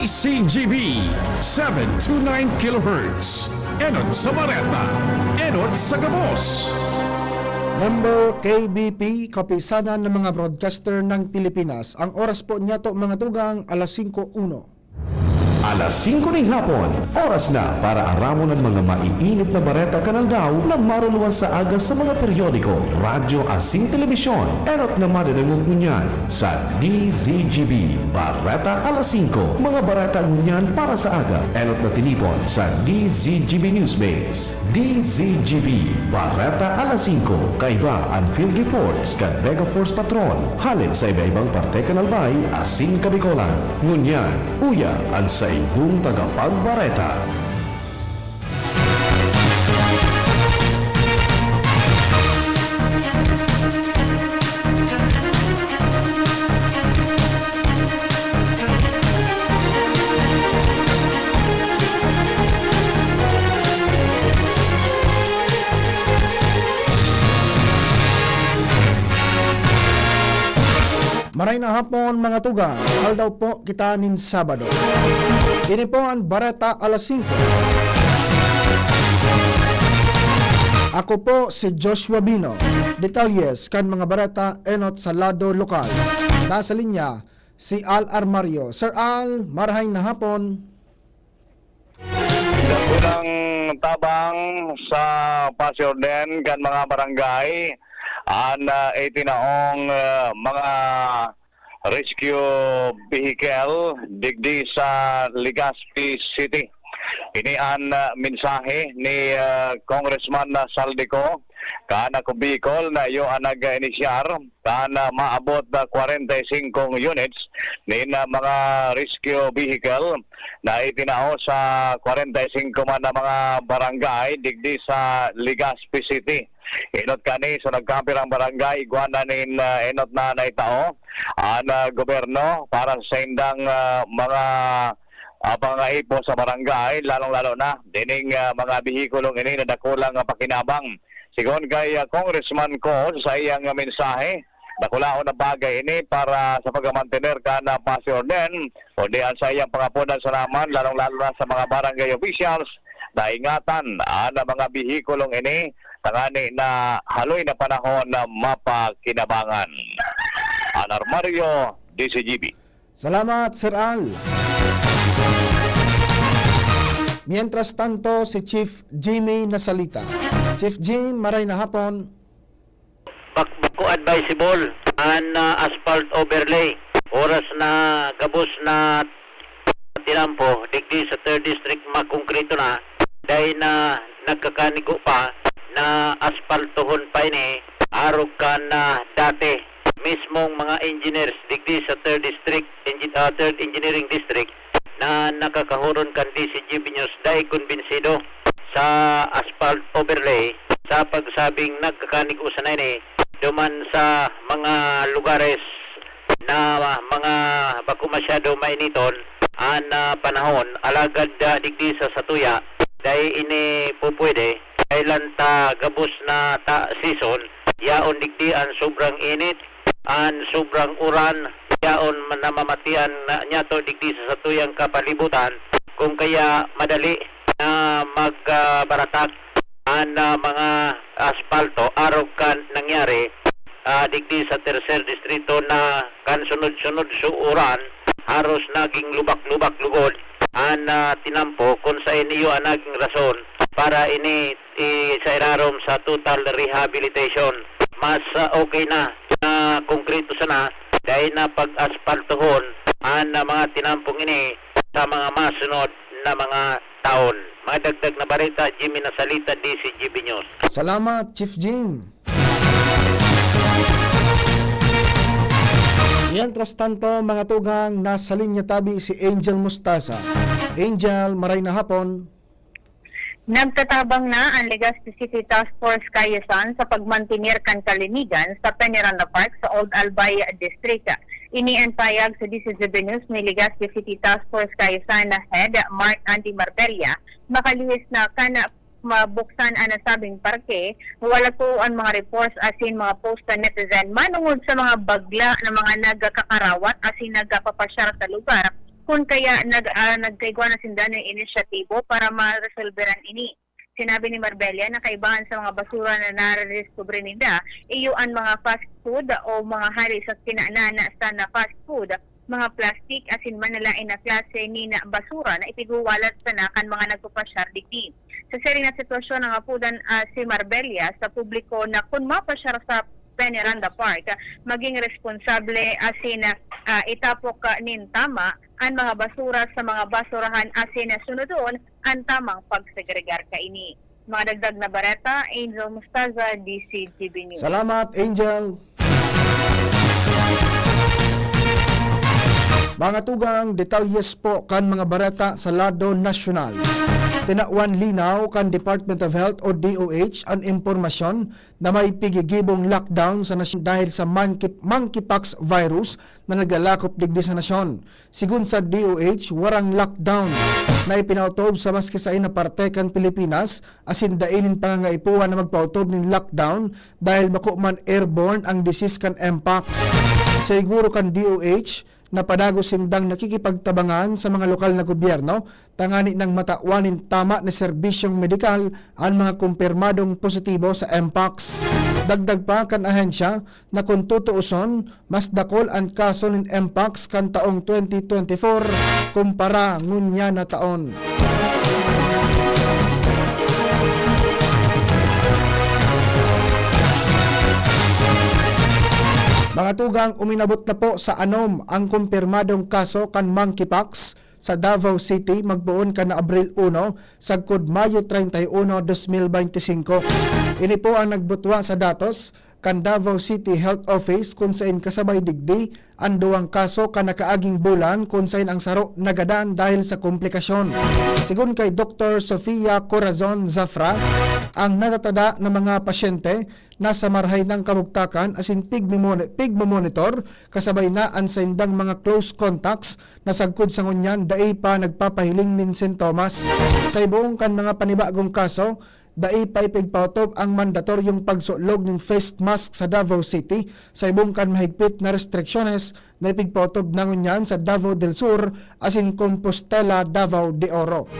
CGB 729 kHz. Enod sa Bareta, Enod sa Gabos. Member KBP, kapisanan ng mga broadcaster ng Pilipinas. Ang oras po niya to mga tugang alas 5:01. Alas 5 ng hapon, oras na para aramon ng mga maiinit na bareta kanaldaw na maruluan sa aga sa mga periodiko, radyo asing telebisyon, erot na madadangog ngunyan sa DZGB. Bareta alas 5, mga bareta ngunyan para sa aga, erot na tinipon sa DZGB Newsbase. DZGB, Bareta alas 5, kaiba ang field reports kan Mega Force Patrol, halin sa iba-ibang parte kanalbay, asing kabikolan, ngunyan, uya ang sa ibong tagapagbareta. Maray na hapon mga tugang, aldaw po kita nin Sabado. Ini po ang Bareta alas 5. Ako po si Joshua Bino. Detalyes kan mga bareta enot sa lado lokal. Nasa linya si Al Armario. Sir Al, marahay na hapon. Unang tabang sa Pasiorden kan mga barangay ang itinaong mga rescue vehicle digdi sa Legazpi City. Ini ang mensahe ni Congressman Saldico kana ko Bicol na iyo ang nag-inisyar kana maabot na 45 units ni mga rescue vehicle na itinao sa 45 man na mga barangay digdi sa Legazpi City. Inot kani sa nagkapirang barangay iguana nin inot na naitao ang gobyerno para sa indang mga pangaipo sa barangay, lalong-lalo na dining mga bihikulong ini na dakulang pakinabang. Sigon kay Congressman ko sa iyang mensahe, dakulaon na bagay ini para sa pagmamantener ka na Pasiorden o diyan sa iyang pangapunan sa naman, lalong-lalo na sa mga barangay officials na ingatan ang mga bihikulong ini tangani na haloy na panahon na mapakinabangan. Al Armario, DCGB. Salamat Sir Al. Mientras tanto, si Chief Jimmy nasalita. Chief Jim, maray na hapon. Bakbako advisable an asphalt overlay. Oras na gabos na tinampo, digdi sa 3rd District makongkrito na, dahil na nagkakanigo pa na asphaltohon pa ini, arog ka na dati. Mismong mga engineers digdi sa 3rd District, 3rd Engineering District, na nakakahuron kan DCGB News dahil kumbinsido sa asphalt overlay sa pagsabing nagkakanigo sa nini duman sa mga lugares na mga bako masyado mainiton ang panahon alagad digdi sa satuya dahil ini pupwede kailan ta gabos na ta season yaon digdi ang sobrang init ang sobrang uran yaon namamatian niya to digdi sa satuyang kapalibutan kung kaya madali na magbaratak ang mga asfalto arog kan nangyari digdi sa 3rd distrito na kan sunod-sunod suuran haros naging lubak-lubak lugod ang tinampo kung sa iniyo ang naging rason para ini sa irarom sa total rehabilitation mas okay na konkreto sana dahil na pag-aspaltohon ang mga tinampong ini sa mga masunod na mga taon. Mga dagdag na barita, Jimmy Nasalita, DCGB News. Salamat, Chief Jim. Mientras tanto, mga tugang, nasa linya tabi si Angel Mustasa. Angel, maray na hapon. Nagtatabang na ang Legazpi City Task Force Kayasan sa pagmantinir kan kalinigan sa Peñaranda Park sa Old Albay District. Inian payag sa DCGB News ni Legazpi City Task Force Kayasan na Head Mark Andy Marbella makalihis na kana mabuksan ang nasabing parke, wala po ang mga reports asin mga post na netizen manungod sa mga bagla na mga nagkakarawat asin nagkapapasyar sa lugar kung kaya nagkaigwa na sinda ng inisyatibo para ma-resolveran ini. Sinabi ni Marbella na kaibahan sa mga basura na nare-discover nila, iyuan mga fast food o mga hari sa kinanana sa na fast food, mga plastic asin man nalain na klase ni na basura na ipiguwalat sa nakan mga nagpapasyar digdi. Sa sering na sitwasyon ng apudan si Marbella sa publiko na kung mapasyar sa Peñaranda Park, maging responsable asin itapok nin tama ang mga basura sa mga basurahan asin sunodon ang tamang pagsegregar kaini. Mga dagdag na bareta, Angel Mustaza, DCTV News. Salamat, Angel. Mga tugang detalyes po kan mga bareta sa lado nasyonal. Tinawan linaw kan Department of Health o DOH ang impormasyon na may pigigibong lockdown sa nasyon dahil sa monkeypox virus na naglalakop digdi sa nasyon. Sigun sa DOH, warang lockdown na ipinautob sa maski sa ina parte kan Pilipinas asin dainin pangangaipuan na magpautob ng lockdown dahil bako man airborne ang disease kan Mpox. Siguro kan DOH na padago sindang nakikipagtabangan sa mga lokal na gobyerno tangani ng matauanin tama na serbisyong medikal ang mga kumpirmadong positibo sa Mpox. Dagdag pa kan ahensya na kung tutuuson, mas dakol ang kaso ng Mpox kan taong 2024 kumpara ngunya na taon. Mga tugang, uminabot na po sa anom ang kumpirmadong kaso kan monkeypox sa Davao City magbuon kan na Abril 1 sagkod Mayo 31, 2025. Ini po ang nagbutwa sa datos kan Davao City Health Office kung saan kasabay digdi ang duwang kaso kan nakaaging bulan kung saan ang saro nagadan dahil sa komplikasyon. Sigun kay Dr. Sofia Corazon Zafra, ang natatada ng mga pasyente nasa marhay ng kamugtakan asin pigmamonitor kasabay na ang sindang mga close contacts na sagkod sa ngunyan daay pa nagpapahiling nin sintomas. Sa ibuong kan mga panibagong kaso, daay pa ipigpautob ang mandatoryong pagsulog ng face mask sa Davao City sa ibong kan mahigpit na restriksyonez na ipigpautob na ngunyan sa Davao del Sur asin Compostela, Davao de Oro.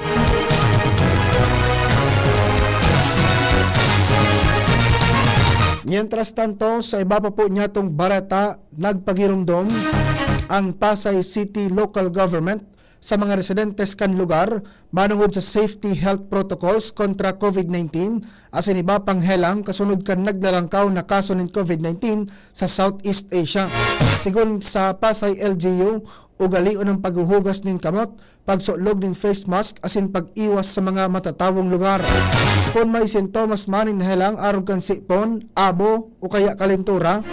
Mientras tanto, sa iba pa po niya itong barata, nagpagirumdom ang Pasay City Local Government sa mga residentes kan lugar manungod sa safety health protocols kontra COVID-19 asin iba pang helang kasunod kan naglalangkaw na kaso ng COVID-19 sa Southeast Asia. Sigun sa Pasay LGU, ugalion ng paghuhugas ng kamot, pagsulog ng face mask asin pag-iwas sa mga matatawong lugar. Kung may sintomas man helang arog kan sipon, abo o kaya kalentura,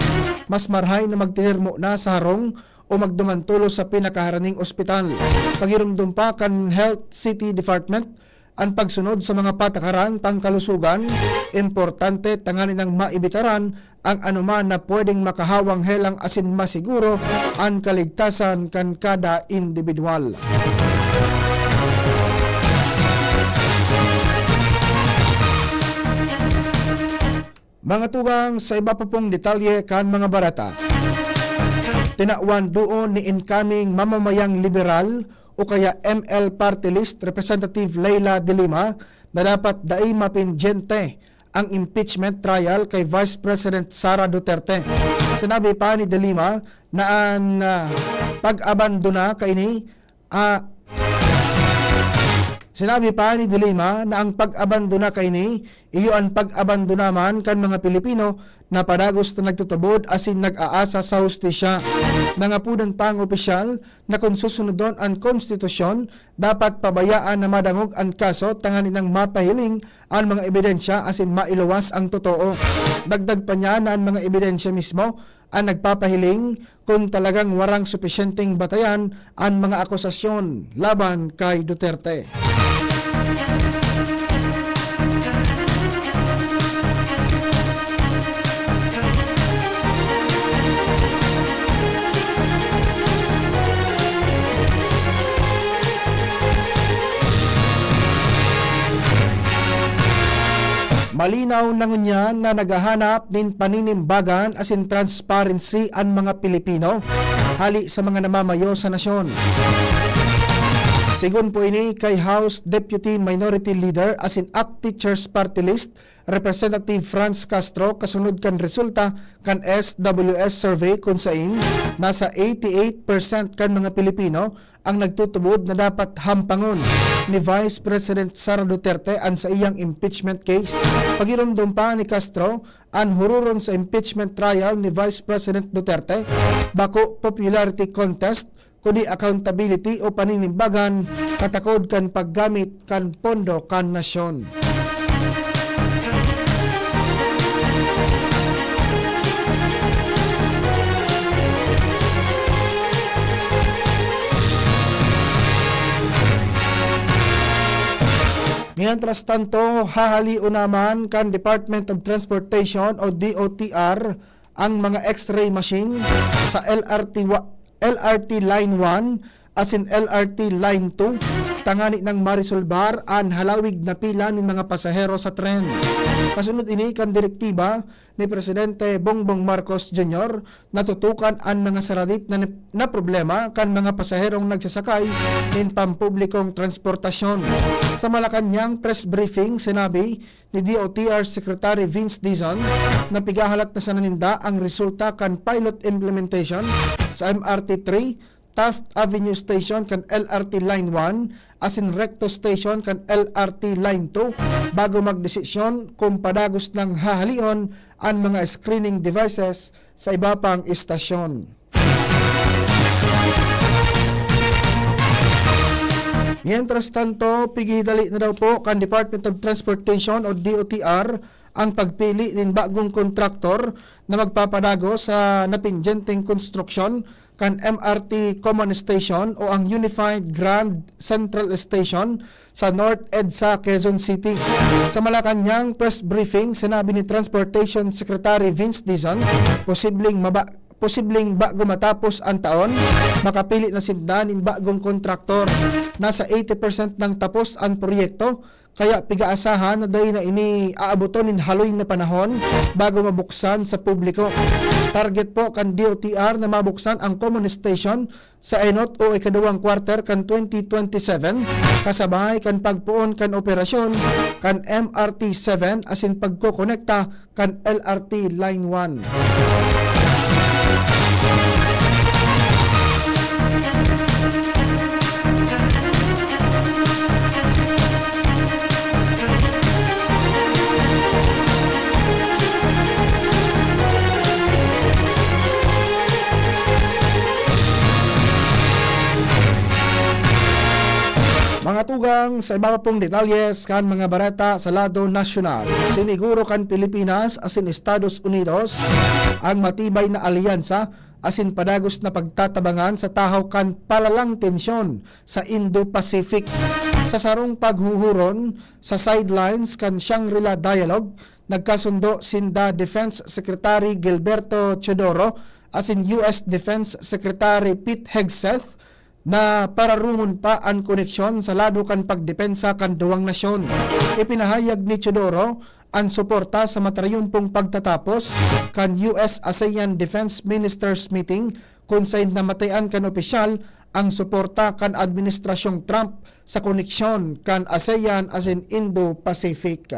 mas marhay na magtinirmo na sa harong o magdumantulo sa pinakaharaning ospital. Pagirumdum pa kan Health City Department ang pagsunod sa mga patakaran pangkalusugan, importante tanganin ng maibitaran ang anuman na pwedeng makahawang helang asin masiguro ang kaligtasan kan kada individual. Mga tugang, sa iba pa pong detalye kan mga barata, tinawan doon ni incoming mamamayang liberal o kaya ML Party List Representative Leila de Lima na dapat daay mapindyente ang impeachment trial kay Vice President Sara Duterte. Sinabi pa ni de Lima na ang pag-abandona kaini Sinabi pa ni de Lima na ang pag-abandona kaini iyo ang pag-abandona man kan mga Pilipino na padagos na nagtutubod asin nag-aasa sa hustisya. Nangapudan pa ang opisyal na kung susunodon ang konstitusyon, dapat pabayaan na madangog ang kaso tanganin ng mapahiling ang mga ebidensya asin mailuwas ang totoo. Dagdag pa niya na ang mga ebidensya mismo ang nagpapahiling kung talagang warang supisyenteng batayan ang mga akusasyon laban kay Duterte. Malinaw na ngunya na naghahanap din paninimbagan asin transparency ang mga Pilipino hali sa mga namamayo sa nasyon. Sigon po ini kay House Deputy Minority Leader as in ACT Teachers Party List, Representative Franz Castro, kasunod kan resulta kan SWS survey kung sain nasa 88% kan mga Pilipino ang nagtutubod na dapat hampangon ni Vice President Sara Duterte an sa iyang impeachment case. Pagirumdum pa ni Castro an hururon sa impeachment trial ni Vice President Duterte bako popularity contest kundi accountability o paninimbagan katakod kan paggamit kan pondo kan nasyon. Mientras tanto, hahaliw naman kan Department of Transportation o DOTR ang mga X-ray machine sa LRT Line 1 as in LRT Line 2 tangani ng marisolbar an halawig na pila ng mga pasahero sa tren. Kasunod ini kan direktiba ni Presidente Bongbong Marcos Jr. natutukan ang mga saradit na problema kan mga pasaherong nagsasakay ng pampublikong transportasyon. Sa Malacanang press briefing, sinabi ni DOTR Secretary Vince Dizon na pigahalat na sa naninda ang resulta kan pilot implementation sa MRT 3 Taft Avenue Station kan LRT Line 1 as in Recto Station kan LRT Line 2 bago magdesisyon kung padagos ng hahalion ang mga screening devices sa iba pang istasyon. Mientras tanto, pigidali na daw po kan Department of Transportation o DOTR ang pagpili ng bagong kontraktor na magpapadago sa napinjenteng konstruksyon kan MRT Common Station o ang Unified Grand Central Station sa North EDSA, Quezon City. Sa Malacanang press briefing, sinabi ni Transportation Secretary Vince Dizon, posibleng bago matapos ang taon, makapili na sindan ng bagong kontraktor. Nasa 80% ng tapos ang proyekto, kaya pigaasahan na dahil na ini aabuton ng haloy na panahon bago mabuksan sa publiko. Target po kan DOTR na mabuksan ang common station sa enot o ikadawang quarter kan 2027 kasabay kan pagpuon kan operasyon kan MRT 7 as in pagkokonekta kan LRT Line 1. Mga tugang sa iba pong detalyes kan mga barata sa lado nasyonal, siniguro kan Pilipinas asin Estados Unidos ang matibay na alyansa asin padagos na pagtatabangan sa tahaw kan palalang tensyon sa Indo-Pacific. Sa sarong paghuhuron sa sidelines kan Shangri-La Dialogue, nagkasundo sinda Defense Secretary Gilberto Teodoro asin US Defense Secretary Pete Hegseth na pararumon pa ang koneksyon sa lado kan pagdepensa kan duwang nasyon. Ipinahayag ni Teodoro ang suporta sa matarayumpong pagtatapos kan US-ASEAN Defense Ministers Meeting kung saan namatayan kan opisyal ang suporta kan Administrasyong Trump sa koneksyon kan ASEAN as in Indo-Pacific.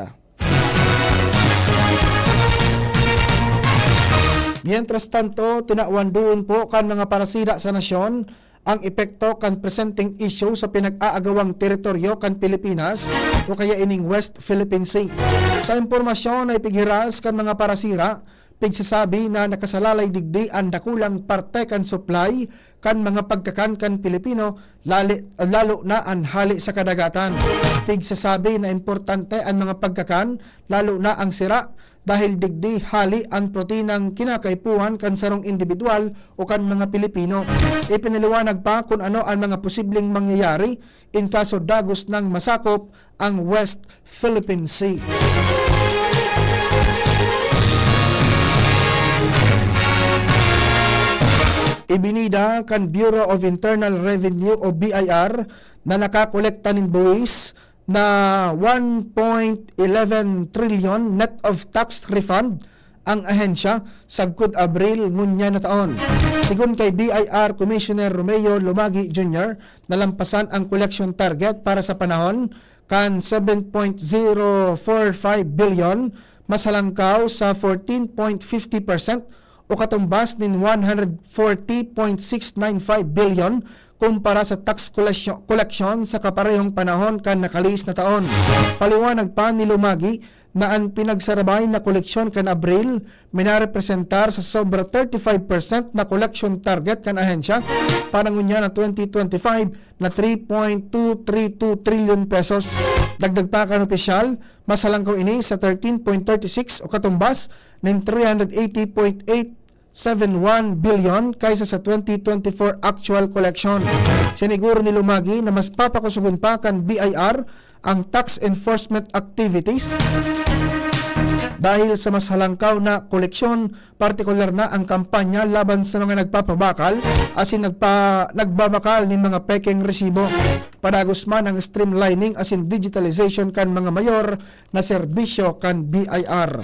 Mientras tanto, tinawan doon po kan mga parasira sa nasyon ang epekto kan presenting issue sa pinag-aagawang teritoryo kan Pilipinas o kaya ining West Philippine Sea. Sa impormasyon ay pighiras kan mga parasira, pigsasabi na nakasalalay digdi ang dakulang parte kan supply kan mga pagkakan kan Pilipino lalo na ang hali sa kadagatan. Pigsasabi na importante ang mga pagkakan lalo na ang sira dahil digdi hali ang proteinang kinakaipuhan kan sarong individual o kan mga Pilipino. Ipinaliwanag pa kung ano ang mga posibleng mangyayari in kaso dagos ng masakop ang West Philippine Sea. Ibinida kan Bureau of Internal Revenue o BIR na nakakolekta ng buwis na 1.11 trillion net of tax refund ang ahensya sagkod Abril ngunya na taon. Sigon kay BIR Commissioner Romeo Lumagi Jr., nalampasan ang collection target para sa panahon kan 7.045 billion, masalangkaw sa 14.50% o katumbas nin 140.695 billion kumpara sa tax collection sa kaparehong panahon kan nakalis na taon. Paliwanag pa ni Lumagi na ang pinagsarabay na koleksyon kan Abril minarepresentar sa sobra 35% na collection target kan ahensya para ngunya na 2025 na 3.232 trillion pesos. Dagdag pa kan opisyal, masalangkaw ini sa 13.36 o katumbas ng 380.871 billion kaysa sa 2024 actual collection. Siniguro ni Lumagi na mas papakusugon pa kan BIR ang tax enforcement activities dahil sa mas halangkaw na koleksyon, partikular na ang kampanya laban sa mga nagpapabakal asin nagbabakal ng mga peking resibo. Padagos man ang streamlining asin digitalization kan mga mayor na serbisyo kan BIR.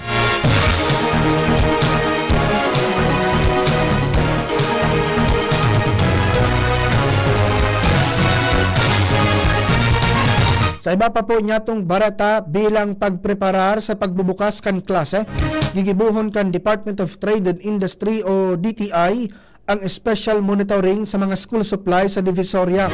Sa iba pa po nyatong barata bilang pagpreparar sa pagbubukas kan klase, gigibuhon kan Department of Trade and Industry o DTI ang special monitoring sa mga school supplies sa Divisoria.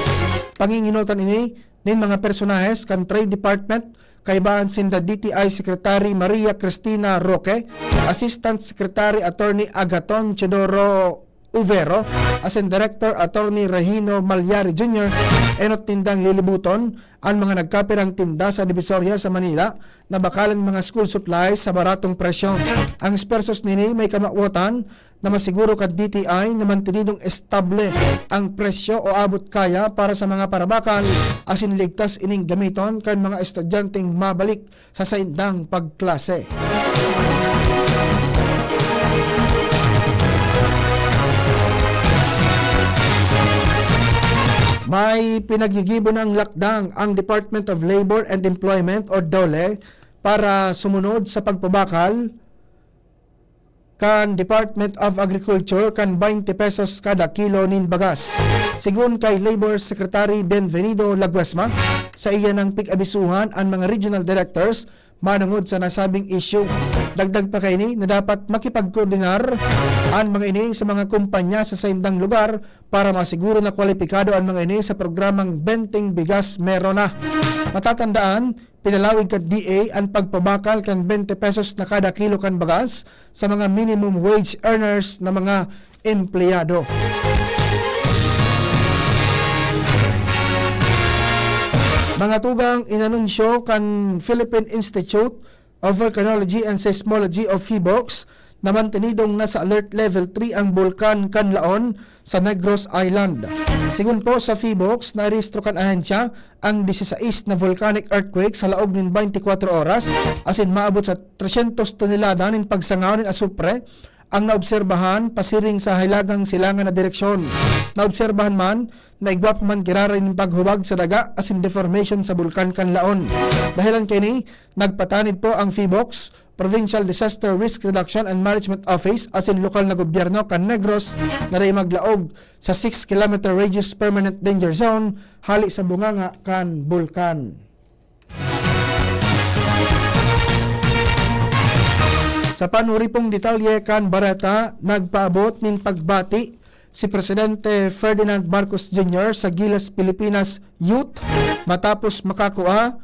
Panginginutan ini nin mga personahes kan Trade Department kaibaan sinda DTI Secretary Maria Cristina Roque, Assistant Secretary Attorney Agaton Chedoro Uvero, asin Director Attorney Regino Malyari Jr., enot tindang lilibuton ang mga nagkapirang tinda sa Divisoria sa Manila na bakalan mga school supplies sa baratong presyo. Ang spersos nini may kamawatan na masiguro kad DTI na mantinidong estable ang presyo o abot kaya para sa mga parabakal asin ligtas ining gamiton kan mga estudyanteng mabalik sa saindang pagklase. May pinaggigibo ng lakdang ang Department of Labor and Employment o DOLE para sumunod sa pagpabakal kan Department of Agriculture kan 20 pesos kada kilo nin bagas. Sigun kay Labor Secretary Benvenido Laguesma, sa iya ng pig-abisuhan ang mga regional directors manungod sa nasabing issue. Dagdag pa kay ni na dapat makipagkoordinar ang mga ini sa mga kumpanya sa saindang lugar para masiguro na kwalipikado ang mga ini sa programang Benting Bigas Merona. Matatandaan, pinalawig ka DA ang pagpabakal kan 20 pesos na kada kilo kan bagas sa mga minimum wage earners na mga empleyado. Mga tugang inanunsyo kan Philippine Institute of Volcanology and Seismology of PHIVOLCS na mantinidong nasa alert level 3 ang bulkan Canlaon sa Negros Island. Sigun po sa PHIVOLCS, narehistro kan ahensya ang 16 na volcanic earthquake sa laog ng 24 oras asin maabot sa 300 tonelada ng pagsangaw ng asupre ang naobserbahan pasiring sa hilagang silangan na direksyon. Naobserbahan man na igwa pa man kiraray ng paghubag sa daga asin deformation sa bulkan Canlaon. Dahilan kini, nagpatanid po ang PHIVOLCS, Provincial Disaster Risk Reduction and Management Office asin lokal na gobyerno kan Negros na ray maglaog sa 6 km radius permanent danger zone hali sa bunganga kan bulkan. Sa panuripong detalye kan barata, nagpaabot nin pagbati si Presidente Ferdinand Marcos Jr. sa Gilas Pilipinas Youth matapos makakuha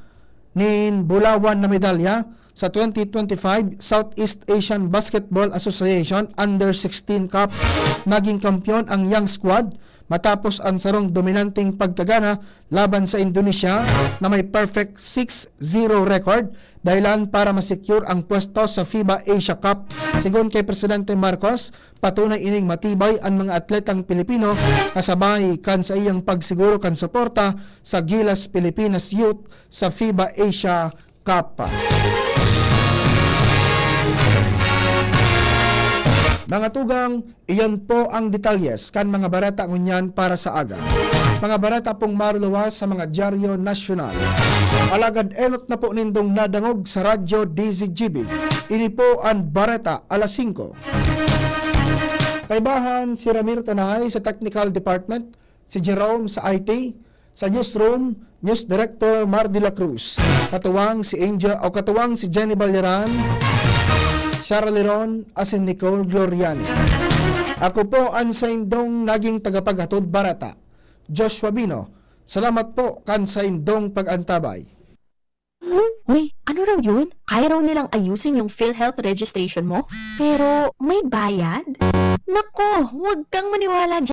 nin bulawan na medalya sa 2025 Southeast Asian Basketball Association Under-16 Cup. Naging kampyon ang Young Squad matapos ang sarong dominanteng pagkagana laban sa Indonesia na may perfect 6-0 record dahilan para masecure ang pwesto sa FIBA Asia Cup. Sigon kay Presidente Marcos, patunay ining matibay ang mga atletang Pilipino kasabay kan sa iyang pagsiguro kan suporta sa Gilas Pilipinas Youth sa FIBA Asia Cup. Mga tugang, iyan po ang detalyes kan mga barata ngunyan para sa aga. Mga barata pong maruluwas sa mga dyaryo nasyonal. Alagad enot na po nindong nadangog sa radyo DZGB Ini po ang Bareta alas 5. Kaibahan si Ramir Tanay sa Technical Department, si Jerome sa IT, sa Newsroom, News Director Mar de la Cruz, katuwang si Jenny Balderan, Shara Leron, asin Nicole Gloriani. Ako po ang saindong naging tagapaghatod Bareta, Joshua Bino. Salamat po kan saindong pag-antabay. Uy, ano raw yun? Kaya raw nilang ayusin yung PhilHealth registration mo? Pero may bayad? Nako, huwag kang maniwala dyan.